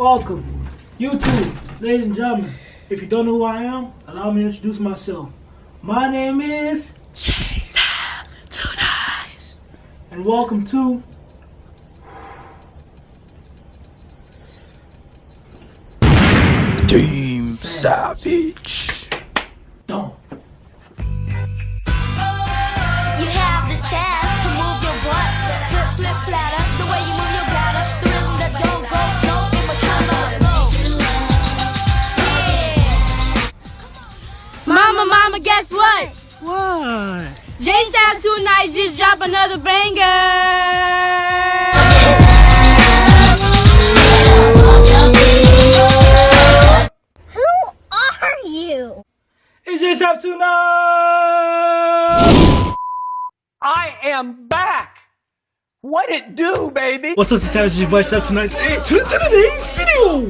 Welcome, YouTube, ladies and gentlemen. If you don't know who I am, allow me to introduce myself. My name is JSAVTOONICE, and welcome to Team Savage. Don't. You have the chance to move your butt, flip, flip, flatter, the way you move your bladder, the rhythm that don't go slow, it becomes on the flow. Yeah. Mama, guess what? What? JSAVTOONICE just dropped another banger. Who are you? It's JSAVTOONICE! I am back. What it do, baby? What's up, Savage? Your boy JSAVTOONICE. Hey, tune into today's video.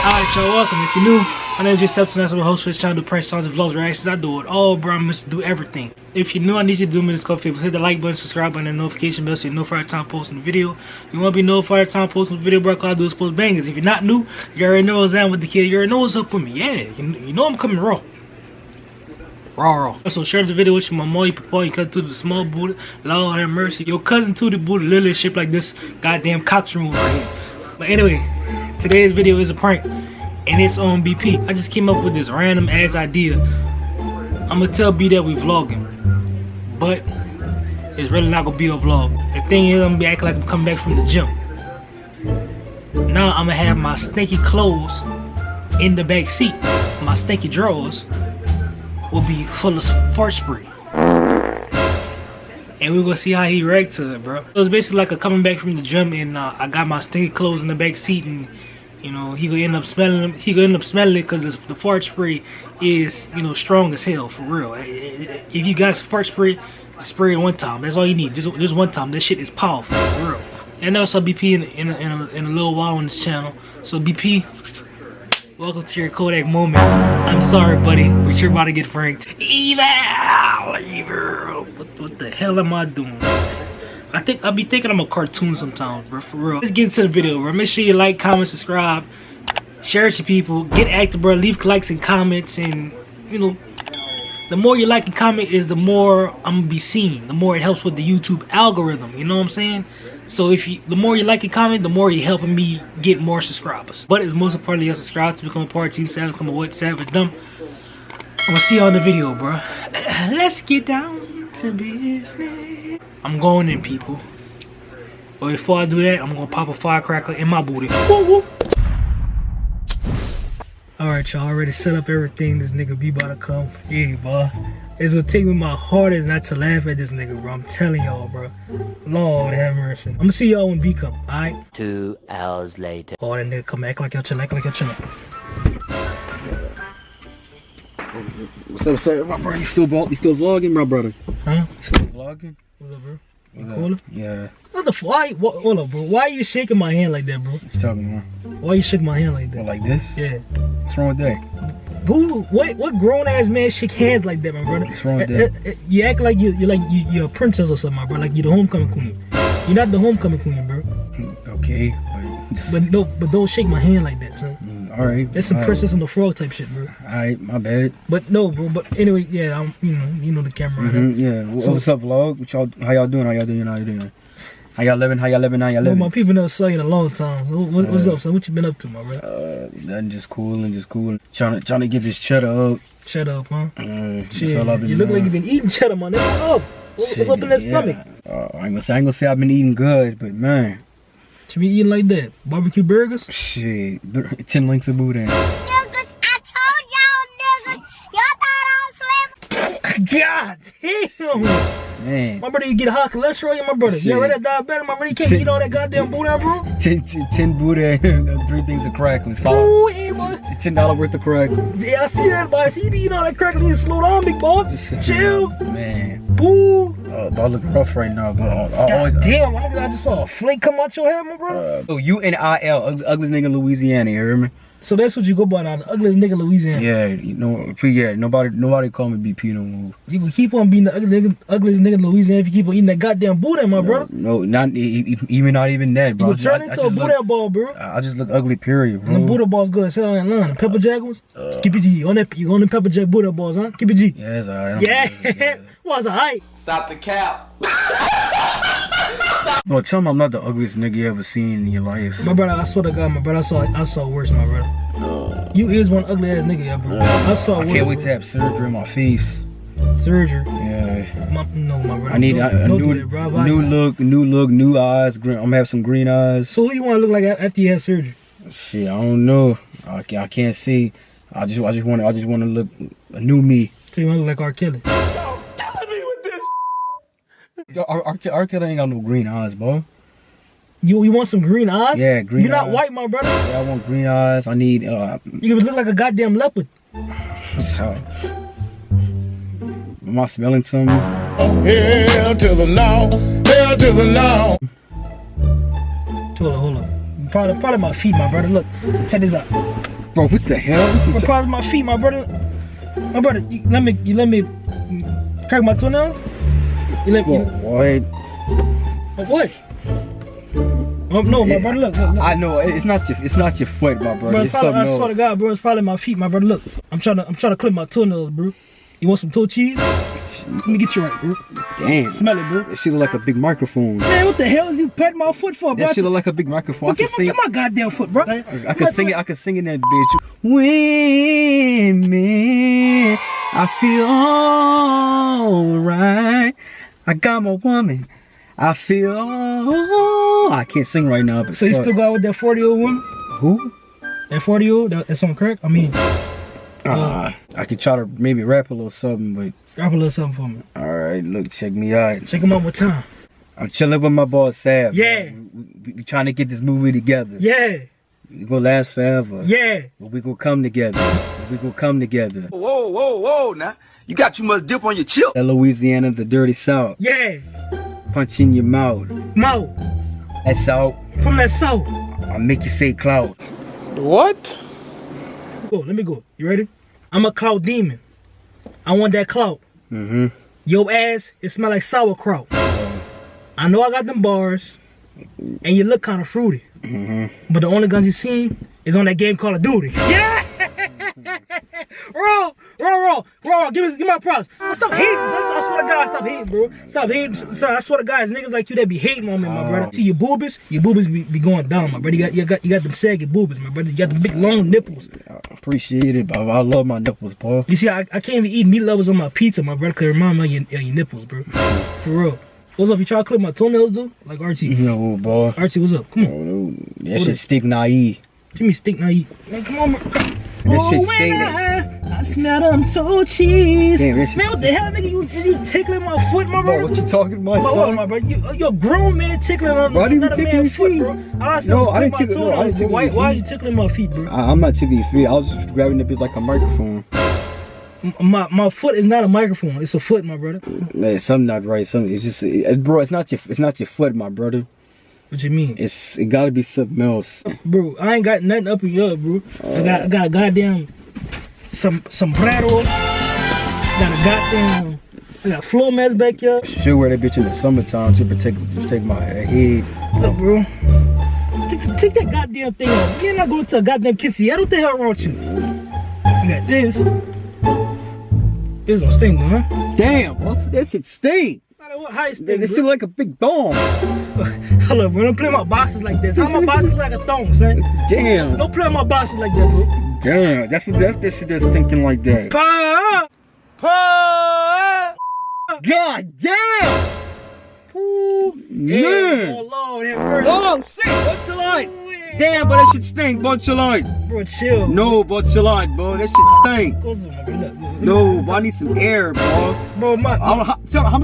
Alright, y'all, welcome. If you're new, my name is JSAVTOONICE. I'm a host for this channel, do pranks, songs, and vlogs, reactions. I do it all, bro. I'm Mr. Do everything. If you're new, I need you to do me this favor. Hit the like button, subscribe button, and notification bell so you're notified every time I post a video. You want to be notified every time I post a video, bro? All I do is post bangers. If you're not new, you already know what's down with the kid. You already know what's up with me. Yeah, you know I'm coming raw. Raw. Also, share the video with your mama, your papa, your cousin to the small booty. Lord have mercy. Your cousin to the booty, literally shaped like this goddamn cox remover right here. But anyway, today's video is a prank. And it's on BP. I just came up with this random ass idea. I'm gonna tell B that we vlogging, but it's really not gonna be a vlog. The thing is, I'm gonna be acting like I'm coming back from the gym. Now I'm gonna have my stinky clothes in the back seat. My stinky drawers will be full of fart spray, and we're gonna see how he react to it, bro. So it's basically like a coming back from the gym, and I got my stinky clothes in the back seat, and you know, he gonna end up smelling them. He gonna end up smelling it because the fart spray is, you know, strong as hell for real. If you got fart spray, spray it one time. That's all you need. Just one time. That shit is powerful for real. And also BP in a little while on this channel. So BP, welcome to your Kodak moment. I'm sorry, buddy, but you're about to get pranked. Evil. What the hell am I doing? I'll be thinking I'm a cartoon sometimes, bro, for real. Let's get into the video, bro. Make sure you like, comment, subscribe, share it to people, get active, bro. Leave likes and comments, and you know, the more you like and comment is the more I'm gonna be seen. The more it helps with the YouTube algorithm. You know what I'm saying? So the more you like and comment, the more you're helping me get more subscribers. But it's most importantly, you subscribe to become a part of Team Savage, become a what Savage Dumb. I'm gonna see you on the video, bro. Let's get down to business. I'm going in, people. But before I do that, I'm gonna pop a firecracker in my booty. Alright, y'all, already set up everything. This nigga be about to come. Yeah, boy. It's gonna take me my hardest not to laugh at this nigga, bro. I'm telling y'all, bro. Lord have mercy. I'm gonna see y'all when B come, alright? 2 hours later. Oh, that nigga come, act like y'all chillin', act like y'all chillin'. What's up, sir? My brother, you still vlogging, my brother? Huh? Still vlogging? What's up, bro? You cool? Yeah. What the f? Hold up, bro. Why are you shaking my hand like that, bro? What you talking, man? Why you shaking my hand like that? What, like this? Yeah. What's wrong with that? What grown ass man shake hands like that, my brother? What's wrong with that? You act like you're a princess or something, my bro. Like you're the homecoming queen. You're not the homecoming queen, bro. Okay, but don't shake my hand like that, son. All right. That's some Princess and the Frog type shit, bro. All right, my bad. But no, bro. But anyway, yeah, you know the camera. Yeah. What's up, vlog? How y'all doing? How y'all doing? How y'all living? Well, my people never saw you in a long time. What's up, son? What you been up to, my bro? Nothing, just cool. Trying to get this cheddar up. Shut up, huh? Shit, you look like you've been eating cheddar, man. What's up? What's up in that stomach? I ain't gonna say I've been eating good, but man. You be eating like that? Barbecue burgers? Shit, 10 links of boudin. Niggas, I told y'all niggas, y'all thought I was slim. God damn! Man. My brother, you get high cholesterol, yeah, my brother. You already diabetic, my brother. You can't eat all that goddamn boudin, bro. 10 boudin, 3 things of crackling. Ooh, yeah, boy. $10 worth of crackling. Yeah, I see that, boy. I see you be eating all that crackling. You need to slow down, big boy. Chill. Man. Boo. I look rough right now, but damn, I just saw a flake come out your head, my brother. UNIL, ugly nigga Louisiana, you heard me? So that's what you go by now, the ugliest nigga in Louisiana. Yeah, you know, yeah. Nobody call me BP no more. You can keep on being the ugliest nigga in Louisiana if you keep on eating that goddamn boudin, my brother. No, not even that, bro. You will turn into a boudin ball, bro. I just look ugly, period, bro. And the boudin balls good as hell in line. The pepper jack ones. Keep it G. You on the pepper jack boudin balls, huh? Keep it G. Yeah, it's alright. Yeah. What's alright? Stop the cap. No, tell me I'm not the ugliest nigga you ever seen in your life. My brother, I swear to God, my brother, I saw worse, my brother. You is one ugly ass nigga, yeah, bro. I saw worse. I can't wait to have surgery on my face. Surgery? Yeah. No, my brother. I need a new look, new eyes. I'm gonna have some green eyes. So who you want to look like after you have surgery? Shit, I don't know. I can't see. I just want to look a new me. So you want to look like R. Kelly? Yo, R. Kelly ain't got no green eyes, bro. You want some green eyes? Yeah, green eyes. You're not white, my brother. Yeah, I want green eyes. I need You look like a goddamn leopard. So, am I smelling something? Hell to the no, hell to the no. Hold up. Probably my feet, my brother. Look, check this out. Bro, what the hell? Bro, probably my feet, my brother. My brother, you let me crack my toenails. What? What? No, my brother, look. I know it's not your foot, my brother. It's something else. I swear to God, bro, it's probably my feet, my brother. Look, I'm trying to clip my toenails, bro. You want some toe cheese? Let me get you right, bro. Damn. Smell it, bro. That shit look like a big microphone. Man, what the hell is you patting my foot for, bro? That shit look like a big microphone. Get my goddamn foot, bro. I can sing it. I can sing in that bitch. Women, I feel alright. I got my woman. I feel. I can't sing right now. But so you still go out with that 40-year-old woman? Who? That 40-year-old? That's on crack? I mean. I could try to maybe rap a little something, but. Rap a little something for me. Alright, look, check me out. Check him out one time. I'm chilling with my boss, Sav. Yeah. We trying to get this movie together. Yeah. We gonna last forever. Yeah. But we gonna come together. Whoa, now. You got too much dip on your chip. That Louisiana, the dirty South. Yeah. Punch in your mouth. Mouth. That's out. From that south. I'll make you say clout. What? Let me go. You ready? I'm a clout demon. I want that clout. Mm-hmm. Your ass, it smell like sauerkraut. I know I got them bars, and you look kind of fruity. Mm-hmm. But the only guns you seen is on that game Call of Duty. Yeah! Raw! Give my props. Stop hating. I swear to God, stop hating, bro. Stop hating. So I swear to God, it's niggas like you that be hating on me, my brother. See your boobies be going down, my brother. You got them saggy boobies, my brother. You got them big long nipples. I appreciate it, but I love my nipples, bro. You see, I can't even eat meat lovers on my pizza, my brother, cause it remind me of your nipples, bro. For real. What's up? You try to clip my toenails, dude? Like Archie. No, boy. Archie, what's up? Come on. That shit stick naive. Give me stick naive. Man, come on, bro. That shit stink. I smell them toe cheese. Damn, man, what the hell, nigga? You tickling my foot, my brother? Bro, what you talking about, son? My brother, you're a grown man tickling on another man's foot, bro. I didn't tickle your feet. Why are you tickling my feet, bro? I'm not tickling your feet. I was just grabbing the bitch like a microphone. My foot is not a microphone. It's a foot, my brother. Man, something not right. It's just, bro. It's not your foot, my brother. What you mean? It gotta be something else. Bro, I ain't got nothing up in your, bro. I got a goddamn sombrero. I got floor mats back here. Should wear that bitch in the summertime to protect my head. Look, bro. Take that goddamn thing off. You're not going to a goddamn kissy. What the hell wrong with you? I got this. This don't stink, huh? Damn, that shit stink. How it stink, That shit like a big thong. Hold up, bro. Don't play my boxes like this. How my boxes like a thong, son? Damn. Don't play my boxes like that, bro. Damn, that's that shit that's stinking like that. God damn! Ooh, man! Oh Lord, have mercy. Oh shit! What's the light? Damn, but that shit stink. What's the light? Bro, chill. No, what's the light, bro? That shit stink. No, but I need some air, bro. Bro, how am I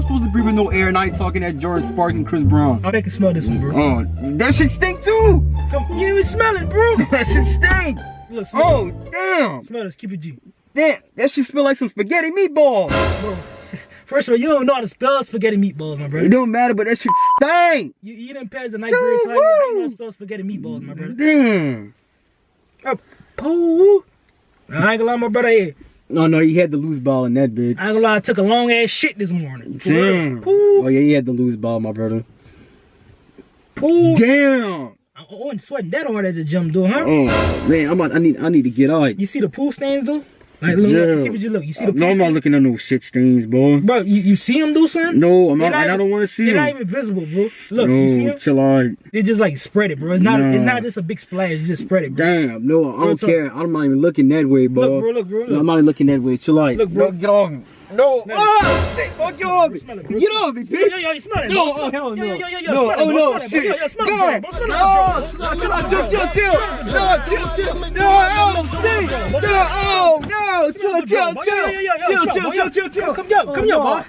supposed to breathe with no air and I ain't talking at Jordan Sparks and Chris Brown? Oh, they can smell this one, bro. That shit stink too. Come, you didn't even smell it, bro. That shit stink. Look, smell this. Damn. Smell this. Keep it G. Damn, that shit smell like some spaghetti meatballs. Bro. First of all, you don't know how to spell spaghetti meatballs, my brother. It don't matter, but that shit stink. You didn't pass the ninth grade, so how you know how to spell spaghetti meatballs, my brother? Damn. Pooh. I ain't gonna lie, my brother here. No, he had the loose ball in that bitch. I ain't gonna lie, I took a long ass shit this morning. Damn. Pooh. Oh yeah, he had the loose ball, my brother. Pooh. Damn. Oh, and sweating that hard at the gym, though, huh? Oh man, I need to get out. You see the pool stains, though? Like, look, keep it, you look. You see the pool No, I'm stains? not looking at no shit stains, boy. Bro, you see them, though, son? No, I don't want to see They're them. not even visible, bro. Look, No, you see them? chill out. They just like spread it, bro. It's not just a big splash. You just spread it, bro. Damn, no, I don't care. I'm not even looking that way, bro. Look, bro. No, I'm not even looking that way. Chill out. Look, bro. Get off me. No. Oh, shit. Fuck you off me. Get off me, bitch. Yo, you smell it, bro. No, oh, hell no. Yo, No, oh, no, shit. Yo, smell it, bro. Smell it, bro. Chill. No, chill. No, oh, shit. No, oh, no. Chill. Come here, boy.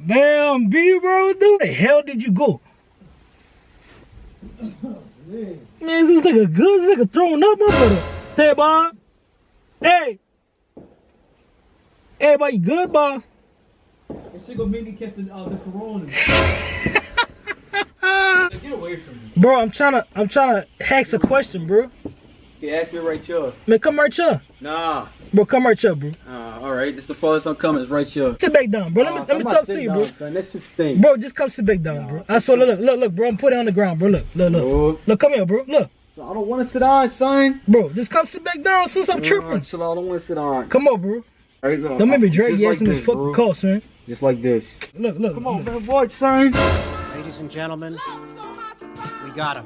Damn, B, bro, dude. Where the hell did you go? Man, is this nigga good? This nigga throwing up, my brother. Say, boy. Hey, boy, you good, boy? She gonna make me catch the corona. Get away from me. Bro, I'm trying to ask a question, bro. Yeah, ask me right here. Man, come right here. Nah. Bro, come right here, bro. Alright, this the farthest I'm coming, it's right here. Sit back down, bro. Let me talk to you, bro. Son. That shit stink. Bro, just come sit back down, bro. I swear, look, bro. I'm putting it on the ground, bro. Look. Look, come here, bro. Look. So I don't want to sit down, son. Bro, just come sit back down since I'm tripping. Chill out, I don't want to sit down. Come on, bro. Right, look, Don't make me drag your ass in like this fucking bro. car, son. Just like this. Look. Come on, man, boy, son. Ladies and gentlemen, we got him.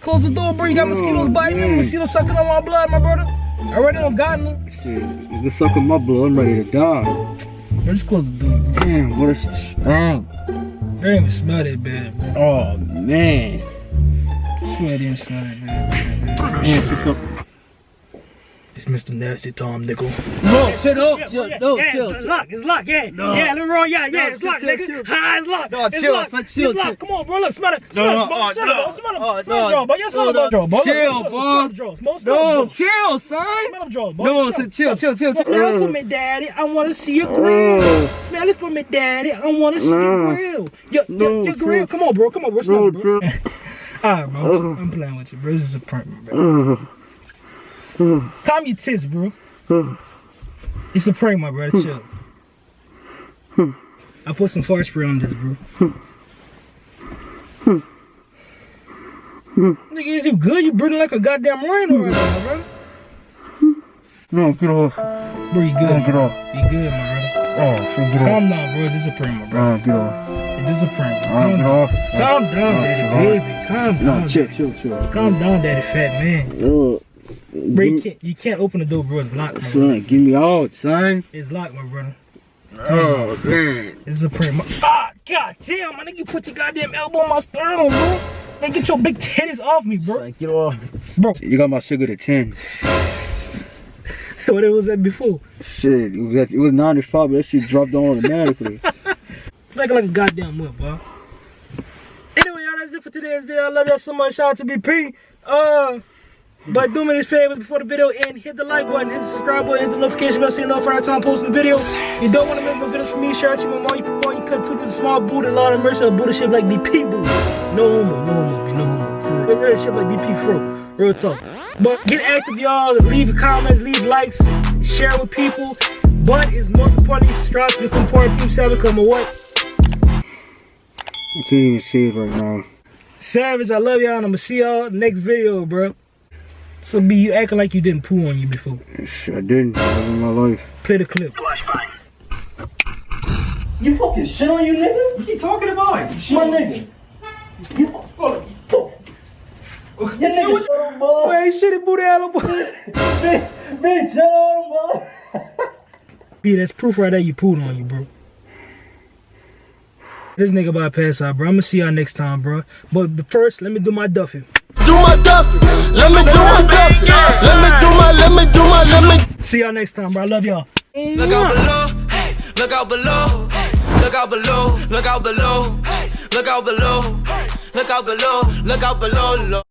Close the door, bro. You got mosquitoes biting me. Mosquitoes sucking on my blood, my brother. I already done gotten them. Shit, you sucking my blood, I'm ready to die. Bro, just close the door, bro. Damn, what a stank. They ain't even smell that bad, bro. Oh, man. I swear they didn't smell that bad. Yeah, she's gonna... It's Mr. Nasty Tom Nickel. No, chill. It's locked, yeah. No. Yeah, let me roll, yeah, No, it's locked, chill, nigga. chill. It's locked. No, It's chill, locked. son, chill, It's locked. chill. Come on, bro, look, smell it. No, Smell the draw, bro. Smell the draw, bro. Chill, bro. No, chill, son. Smell the draw, bro. No, chill. Smell it for me, daddy. I want to see your grill. Smell it for me, daddy. I want to see your grill. Your grill. Come on, bro. Smell it, bro. Alright, bro. I'm playing with you, bro. This is a prank, bro. Calm your tits, bro. It's a prank, my brother. Chill. I put some fart spray on this, bro. Nigga, is you good? You breathing like a goddamn rhino right now, bro. No, get off. Bro, you good? No, get off. You good, my brother? Oh, shit, get off. Calm down, bro. This is a prank, my brother. Get off. This is a prank, bro. Get off. Calm down, daddy, baby. Calm down. No, chill. Calm down, daddy, fat man. Bro, you can't open the door, bro. It's locked, my brother. Son, get me out, son. It's locked, my brother. Oh, man. This is a prank. God damn, my nigga, you put your goddamn elbow on my sternum, bro. Man, get your big titties off me, bro. Son, get off. Bro. You got my sugar to 10. What it was that before? Shit, it was 95, but that shit dropped on automatically. Like a goddamn whip, bro. Anyway, y'all, that's it for today's video. I love y'all so much. Shout out to BP. But do me this favor before the video ends. Hit the like button, hit the subscribe button, hit the notification bell so you know for every time I'm posting a video. You don't want to make more videos for me. Share out your mom. You cut to the small booty, Lord of mercy, a booty shape like BP booty. No homo. For real shape like BP fro. Real talk. But get active, y'all. Leave comments, leave likes, share with people. But it's most importantly, subscribe to become part of Team Savage. Come on, what? I can't even see it right now. Savage, I love y'all, and I'm gonna see y'all next video, bro. So B, you acting like you didn't poo on you before. Shit, I didn't. Never in my life. Play the clip. You fucking shit on you, nigga? What you talking about? My nigga. You fucking... Your nigga shit on, boy. Man, shitty booty out, boy. Bitch, shit on, boy. B, that's proof right there you pooed on you, bro. This nigga about to pass out, bro. I'm gonna see y'all next time, bro. But first, let me do my Duffy. Do my Duffy. Let me do my Duffy. Let me. See y'all next time, bro. I love y'all. Look out below, hey, look out below, hey, look out below, look out below, hey, look out below, look out below, look out below.